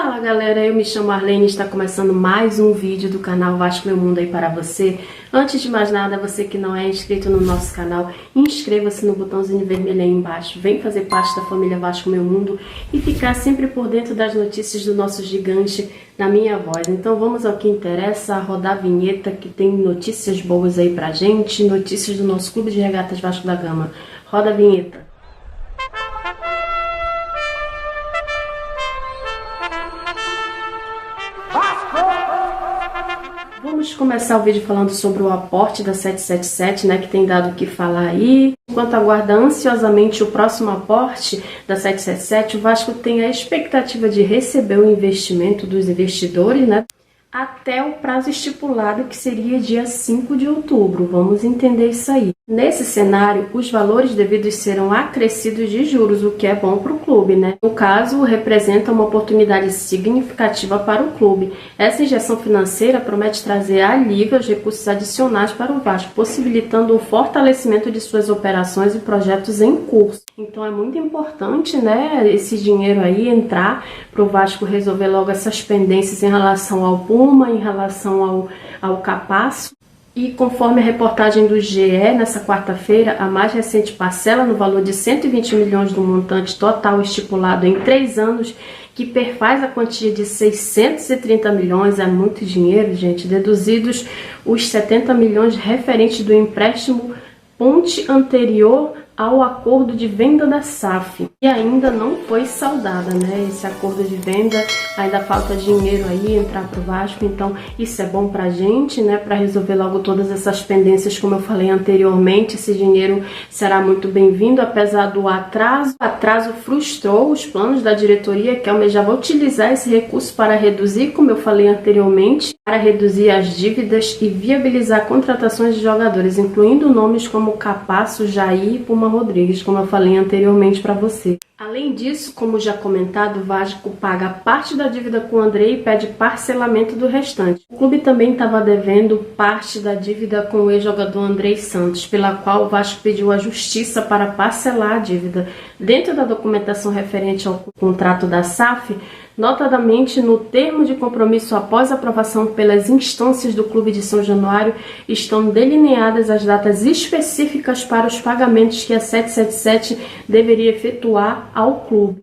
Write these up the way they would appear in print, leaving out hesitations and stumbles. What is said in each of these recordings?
Fala galera, eu me chamo Arlene e está começando mais um vídeo do canal Vasco Meu Mundo aí para você. Antes de mais nada, você que não é inscrito no nosso canal, inscreva-se no botãozinho vermelho aí embaixo. Vem fazer parte da família Vasco Meu Mundo e ficar sempre por dentro das notícias do nosso gigante na minha voz. Então vamos ao que interessa, rodar a vinheta que tem notícias boas aí pra gente, notícias do nosso Clube de Regatas Vasco da Gama. Roda a vinheta. Vamos começar o vídeo falando sobre o aporte da 777, né, que tem dado o que falar aí. Enquanto aguarda ansiosamente o próximo aporte da 777, o Vasco tem a expectativa de receber o investimento dos investidores, né, até o prazo estipulado, que seria dia 5 de outubro. Vamos entender isso aí. Nesse cenário, os valores devidos serão acrescidos de juros, o que é bom para o clube, né? No caso, representa uma oportunidade significativa para o clube. Essa injeção financeira promete trazer alívio aos recursos adicionais para o Vasco, possibilitando o fortalecimento de suas operações e projetos em curso. Então é muito importante, né, esse dinheiro aí entrar para o Vasco resolver logo essas pendências em relação ao Puma, em relação ao Capasso. E conforme a reportagem do GE, nessa quarta-feira, a mais recente parcela no valor de 120 milhões do montante total estipulado em 3 anos, que perfaz a quantia de 630 milhões, é muito dinheiro, gente, deduzidos os 70 milhões referentes do empréstimo ponte anterior ao acordo de venda da SAF, e ainda não foi saldada, né? Esse acordo de venda, ainda falta dinheiro aí entrar pro Vasco, então isso é bom pra gente, né? Para resolver logo todas essas pendências, como eu falei anteriormente, esse dinheiro será muito bem-vindo, apesar do atraso. O atraso frustrou os planos da diretoria, que almejava utilizar esse recurso para reduzir, como eu falei anteriormente, para reduzir as dívidas e viabilizar contratações de jogadores, incluindo nomes como Capasso, Jair e Puma Rodrigues, como eu falei anteriormente para você. Além disso, como já comentado, o Vasco paga parte da dívida com o Andrei e pede parcelamento do restante. O clube também estava devendo parte da dívida com o ex-jogador Andrei Santos, pela qual o Vasco pediu à justiça para parcelar a dívida. Dentro da documentação referente ao contrato da SAF, notadamente no termo de compromisso após aprovação pelas instâncias do Clube de São Januário, estão delineadas as datas específicas para os pagamentos que a 777 deveria efetuar ao clube.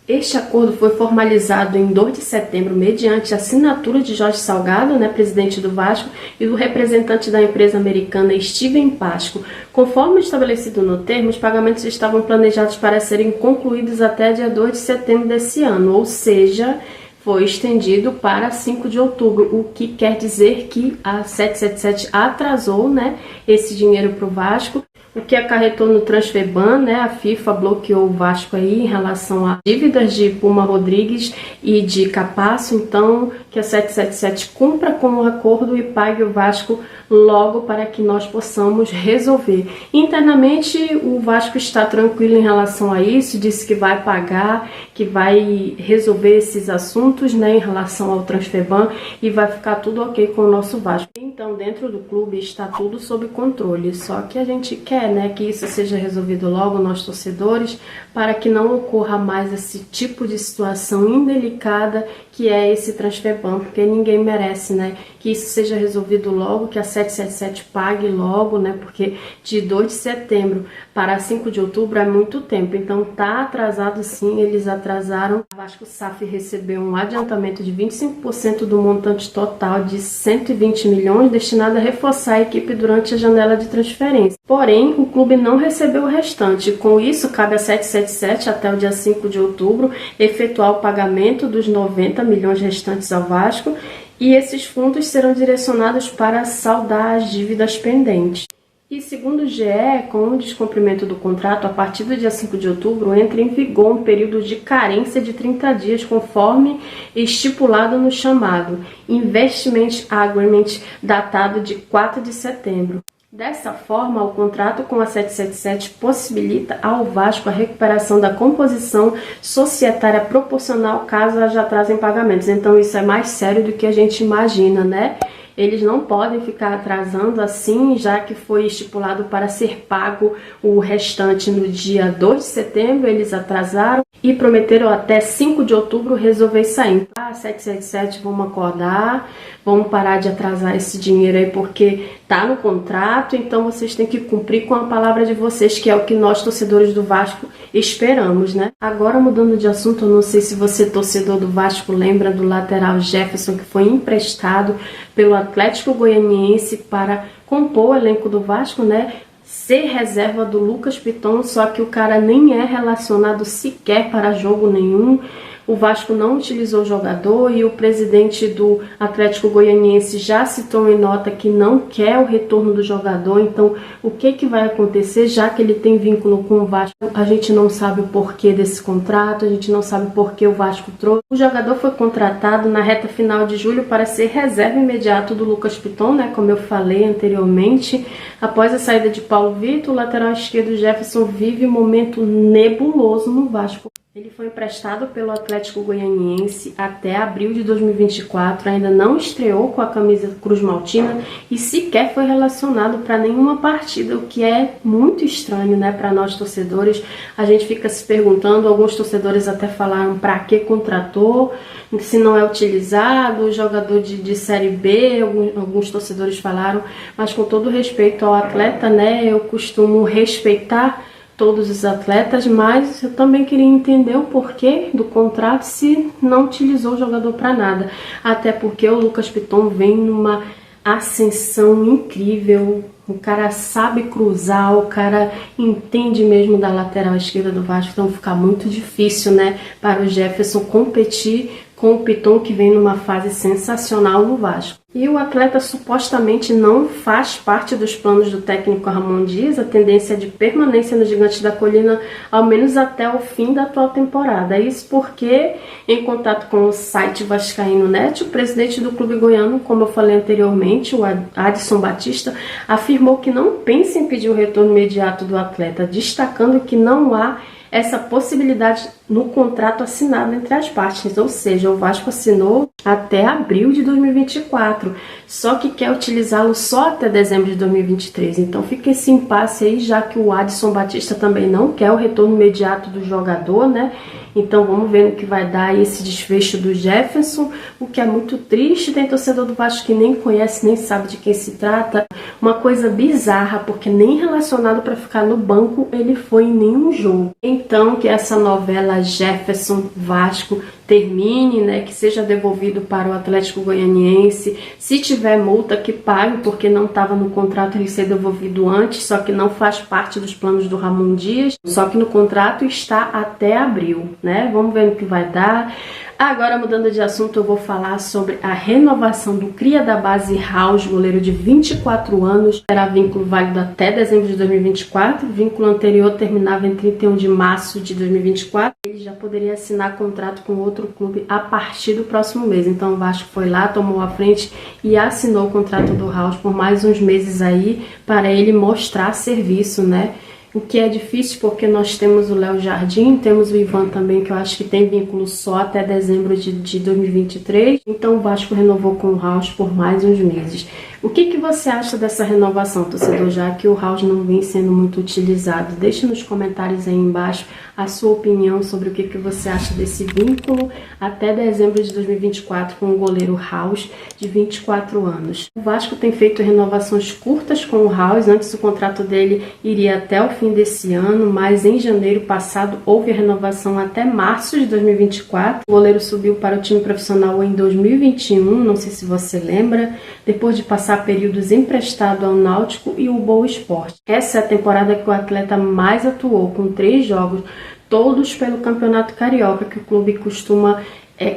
Este acordo foi formalizado em 2 de setembro mediante a assinatura de Jorge Salgado, né, presidente do Vasco, e do representante da empresa americana Steven Pasco. Conforme estabelecido no termo, os pagamentos estavam planejados para serem concluídos até dia 2 de setembro desse ano, ou seja, foi estendido para 5 de outubro, o que quer dizer que a 777 atrasou, né, esse dinheiro para o Vasco, o que acarretou no Transferban, né? A FIFA bloqueou o Vasco aí em relação a dívidas de Puma Rodrigues e de Capasso, então que a 777 cumpra com o acordo e pague o Vasco logo para que nós possamos resolver. Internamente o Vasco está tranquilo em relação a isso, disse que vai pagar, que vai resolver esses assuntos, né, em relação ao Transferban, e vai ficar tudo ok com o nosso Vasco. Então dentro do clube está tudo sob controle, só que a gente quer, né, que isso seja resolvido logo, nós torcedores, para que não ocorra mais esse tipo de situação indelicada que é esse Transferban, porque ninguém merece, né, que isso seja resolvido logo, que a 777 pague logo, né, porque de 2 de setembro para 5 de outubro é muito tempo, então tá atrasado sim, eles atrasaram. A Vasco SAF recebeu um adiantamento de 25% do montante total de 120 milhões destinado a reforçar a equipe durante a janela de transferência. Porém, o clube não recebeu o restante. Com isso, cabe a 777 até o dia 5 de outubro efetuar o pagamento dos 90 milhões restantes ao Vasco, e esses fundos serão direcionados para saldar as dívidas pendentes. E segundo o GE, com o descumprimento do contrato, a partir do dia 5 de outubro entra em vigor um período de carência de 30 dias, conforme estipulado no chamado Investment Agreement, datado de 4 de setembro. Dessa forma, o contrato com a 777 possibilita ao Vasco a recuperação da composição societária proporcional caso haja atraso em pagamentos. Então isso é mais sério do que a gente imagina, né? Eles não podem ficar atrasando assim, já que foi estipulado para ser pago o restante no dia 2 de setembro, eles atrasaram e prometeram até 5 de outubro resolver isso aí. acordar, 777, vamos acordar, vamos parar de atrasar esse dinheiro aí porque tá no contrato, então vocês têm que cumprir com a palavra de vocês, que é o que nós, torcedores do Vasco, esperamos, né? Agora, mudando de assunto, eu não sei se você, torcedor do Vasco, lembra do lateral Jefferson, que foi emprestado pelo Atlético Goianiense para compor o elenco do Vasco, né? Ser reserva do Lucas Piton, só que o cara nem é relacionado sequer para jogo nenhum. O Vasco não utilizou o jogador e o presidente do Atlético Goianiense já citou em nota que não quer o retorno do jogador. Então, o que vai acontecer, já que ele tem vínculo com o Vasco? A gente não sabe o porquê desse contrato, a gente não sabe o porquê o Vasco trouxe. O jogador foi contratado na reta final de julho para ser reserva imediato do Lucas Piton, né? Como eu falei anteriormente. Após a saída de Paulo Vitor, o lateral esquerdo Jefferson vive um momento nebuloso no Vasco. Ele foi emprestado pelo Atlético Goianiense até abril de 2024, ainda não estreou com a camisa Cruz Maltina e sequer foi relacionado para nenhuma partida, o que é muito estranho, né, para nós torcedores. A gente fica se perguntando, alguns torcedores até falaram para que contratou, se não é utilizado, jogador de Série B, alguns torcedores falaram, mas com todo respeito ao atleta, né, eu costumo respeitar todos os atletas, mas eu também queria entender o porquê do contrato se não utilizou o jogador para nada. Até porque o Lucas Piton vem numa ascensão incrível, o cara sabe cruzar, o cara entende mesmo da lateral esquerda do Vasco, então fica muito difícil, né, para o Jefferson competir com o Piton, que vem numa fase sensacional no Vasco. E o atleta supostamente não faz parte dos planos do técnico Ramon Dias, a tendência é de permanência no Gigante da Colina, ao menos até o fim da atual temporada. Isso porque, em contato com o site Vascaíno Net, o presidente do clube goiano, como eu falei anteriormente, o Adson Batista, afirmou que não pensa em pedir o retorno imediato do atleta, destacando que não há essa possibilidade no contrato assinado entre as partes, ou seja, o Vasco assinou até abril de 2024, só que quer utilizá-lo só até dezembro de 2023, então fica esse impasse aí, já que o Adson Batista também não quer o retorno imediato do jogador, né? Então vamos ver no que vai dar esse desfecho do Jefferson, o que é muito triste. Tem torcedor do Vasco que nem conhece, nem sabe de quem se trata. Uma coisa bizarra, porque nem relacionado para ficar no banco ele foi em nenhum jogo. Então que essa novela Jefferson Vasco termine, né, que seja devolvido para o Atlético Goianiense. Se tiver multa, que pague, porque não estava no contrato ele ser devolvido antes, só que não faz parte dos planos do Ramon Dias, só que no contrato está até abril, né? Vamos ver no que vai dar. Agora, mudando de assunto, eu vou falar sobre a renovação do cria da base House, goleiro de 24 anos. Terá vínculo válido até dezembro de 2024. O vínculo anterior terminava em 31 de março de 2024. Ele já poderia assinar contrato com outro clube a partir do próximo mês. Então, o Vasco foi lá, tomou a frente e assinou o contrato do House por mais uns meses aí para ele mostrar serviço, né? O que é difícil porque nós temos o Léo Jardim, temos o Ivan também, que eu acho que tem vínculo só até dezembro de 2023. Então o Vasco renovou com o House por mais uns meses. O que você acha dessa renovação, torcedor, já que o House não vem sendo muito utilizado? Deixe nos comentários aí embaixo a sua opinião sobre o que você acha desse vínculo até dezembro de 2024 com o goleiro House, de 24 anos. O Vasco tem feito renovações curtas com o House, antes o contrato dele iria até o fim desse ano, mas em janeiro passado houve a renovação até março de 2024. O goleiro subiu para o time profissional em 2021, não sei se você lembra, depois de passar períodos emprestado ao Náutico e o Boa Esporte. Essa é a temporada que o atleta mais atuou, com 3 jogos, todos pelo Campeonato Carioca, que o clube costuma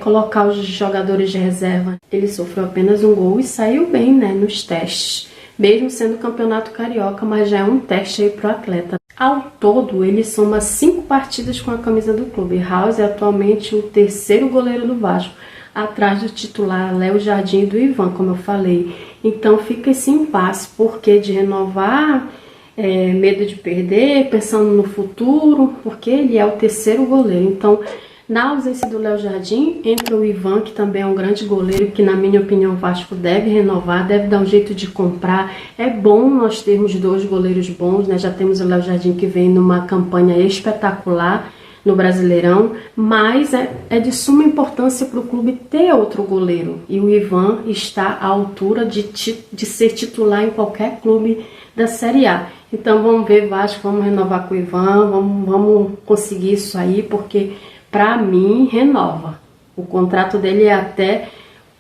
colocar os jogadores de reserva. Ele sofreu apenas um gol e saiu bem, né, nos testes, mesmo sendo Campeonato Carioca, mas já é um teste aí para o atleta. Ao todo, ele soma 5 partidas com a camisa do clube. House é atualmente o 3º goleiro do Vasco, atrás do titular Léo Jardim e do Ivan, como eu falei. Então fica esse impasse, porque de renovar, medo de perder, pensando no futuro, porque ele é o 3º goleiro. Então, na ausência do Léo Jardim, entra o Ivan, que também é um grande goleiro, que na minha opinião o Vasco deve renovar, deve dar um jeito de comprar. É bom nós termos 2 goleiros bons, né? Já temos o Léo Jardim, que vem numa campanha espetacular no Brasileirão, mas é de suma importância para o clube ter outro goleiro. E o Ivan está à altura de ser titular em qualquer clube da Série A. Então vamos ver, Vasco, vamos renovar com o Ivan, vamos conseguir isso aí, porque para mim renova. O contrato dele é até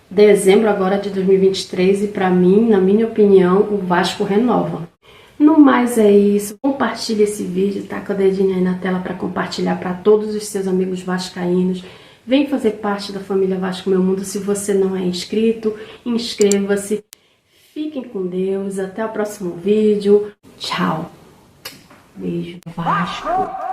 dezembro agora de 2023 e para mim, na minha opinião, o Vasco renova. No mais é isso, compartilhe esse vídeo, taca o dedinho aí na tela para compartilhar para todos os seus amigos vascaínos. Vem fazer parte da família Vasco Meu Mundo. Se você não é inscrito, inscreva-se. Fiquem com Deus, até o próximo vídeo. Tchau. Beijo, Vasco.